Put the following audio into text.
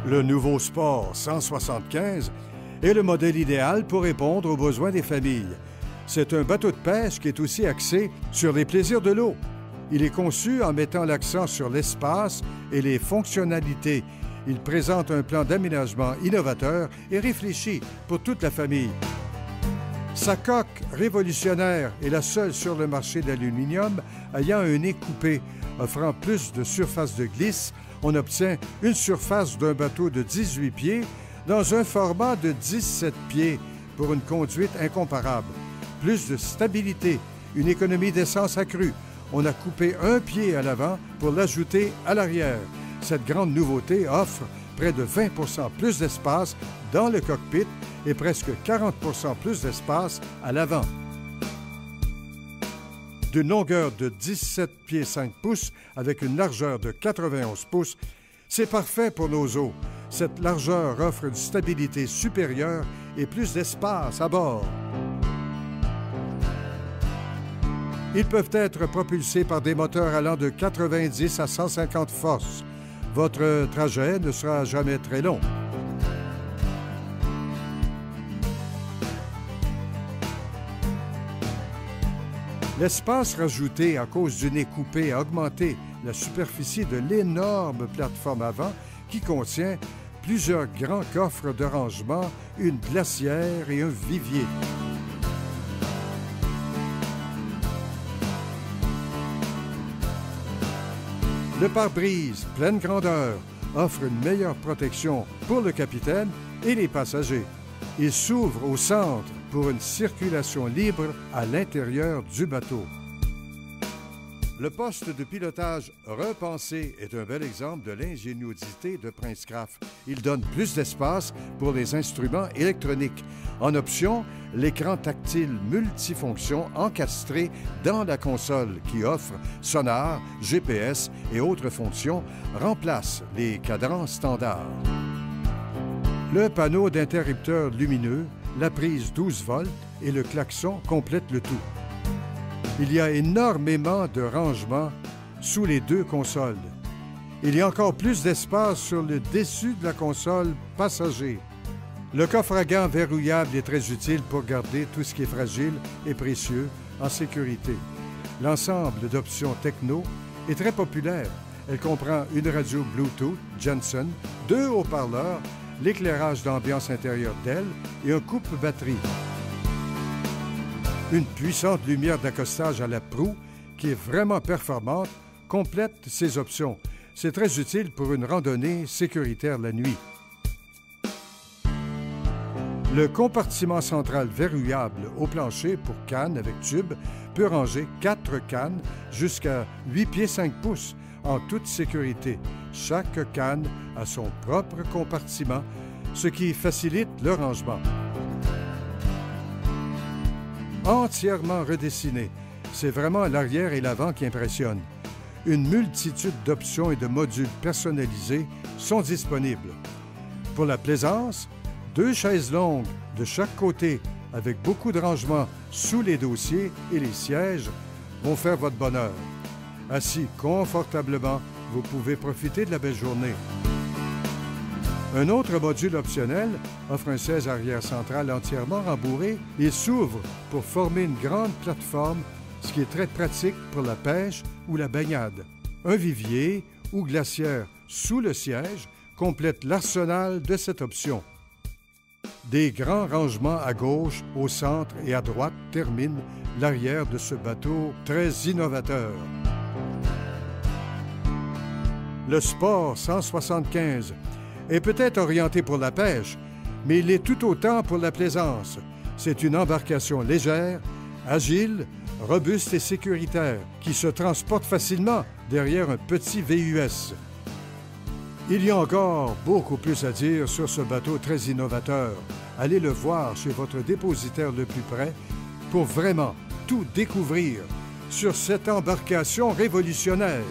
Le nouveau Sport 175 est le modèle idéal pour répondre aux besoins des familles. C'est un bateau de pêche qui est aussi axé sur les plaisirs de l'eau. Il est conçu en mettant l'accent sur l'espace et les fonctionnalités. Il présente un plan d'aménagement innovateur et réfléchi pour toute la famille. Sa coque révolutionnaire est la seule sur le marché d'aluminium ayant un nez coupé, offrant plus de surface de glisse. On obtient une surface d'un bateau de 18 pieds dans un format de 17 pieds pour une conduite incomparable. Plus de stabilité, une économie d'essence accrue. On a coupé un pied à l'avant pour l'ajouter à l'arrière. Cette grande nouveauté offre près de 20 % plus d'espace dans le cockpit et presque 40 % plus d'espace à l'avant. D'une longueur de 17 pieds 5 pouces avec une largeur de 91 pouces, c'est parfait pour nos eaux. Cette largeur offre une stabilité supérieure et plus d'espace à bord. Ils peuvent être propulsés par des moteurs allant de 90 à 150 forces. Votre trajet ne sera jamais très long. L'espace rajouté à cause du nez coupé a augmenté la superficie de l'énorme plateforme avant qui contient plusieurs grands coffres de rangement, une glacière et un vivier. Le pare-brise, pleine grandeur, offre une meilleure protection pour le capitaine et les passagers. Il s'ouvre au centre pour une circulation libre à l'intérieur du bateau. Le poste de pilotage repensé est un bel exemple de l'ingéniosité de Princecraft. Il donne plus d'espace pour les instruments électroniques. En option, l'écran tactile multifonction encastré dans la console qui offre sonar, GPS et autres fonctions remplace les cadrans standards. Le panneau d'interrupteur lumineux, la prise 12 volts et le klaxon complètent le tout. Il y a énormément de rangements sous les deux consoles. Il y a encore plus d'espace sur le dessus de la console passager. Le coffre à gants verrouillable est très utile pour garder tout ce qui est fragile et précieux en sécurité. L'ensemble d'options techno est très populaire. Elle comprend une radio Bluetooth Jensen, 2 haut-parleurs, l'éclairage d'ambiance intérieure d'elle et un coupe-batterie. Une puissante lumière d'accostage à la proue qui est vraiment performante complète ces options. C'est très utile pour une randonnée sécuritaire la nuit. Le compartiment central verrouillable au plancher pour cannes avec tube peut ranger 4 cannes jusqu'à 8 pieds 5 pouces en toute sécurité. Chaque canne a son propre compartiment, ce qui facilite le rangement. Entièrement redessiné, c'est vraiment l'arrière et l'avant qui impressionnent. Une multitude d'options et de modules personnalisés sont disponibles. Pour la plaisance, 2 chaises longues de chaque côté avec beaucoup de rangements sous les dossiers et les sièges vont faire votre bonheur. Assis confortablement, vous pouvez profiter de la belle journée. Un autre module optionnel offre un siège arrière central entièrement rembourré et s'ouvre pour former une grande plateforme, ce qui est très pratique pour la pêche ou la baignade. Un vivier ou glacière sous le siège complète l'arsenal de cette option. Des grands rangements à gauche, au centre et à droite terminent l'arrière de ce bateau très innovateur. Le Sport 175 est peut-être orienté pour la pêche, mais il est tout autant pour la plaisance. C'est une embarcation légère, agile, robuste et sécuritaire, qui se transporte facilement derrière un petit VUS. Il y a encore beaucoup plus à dire sur ce bateau très innovateur. Allez le voir chez votre dépositaire le plus près pour vraiment tout découvrir sur cette embarcation révolutionnaire.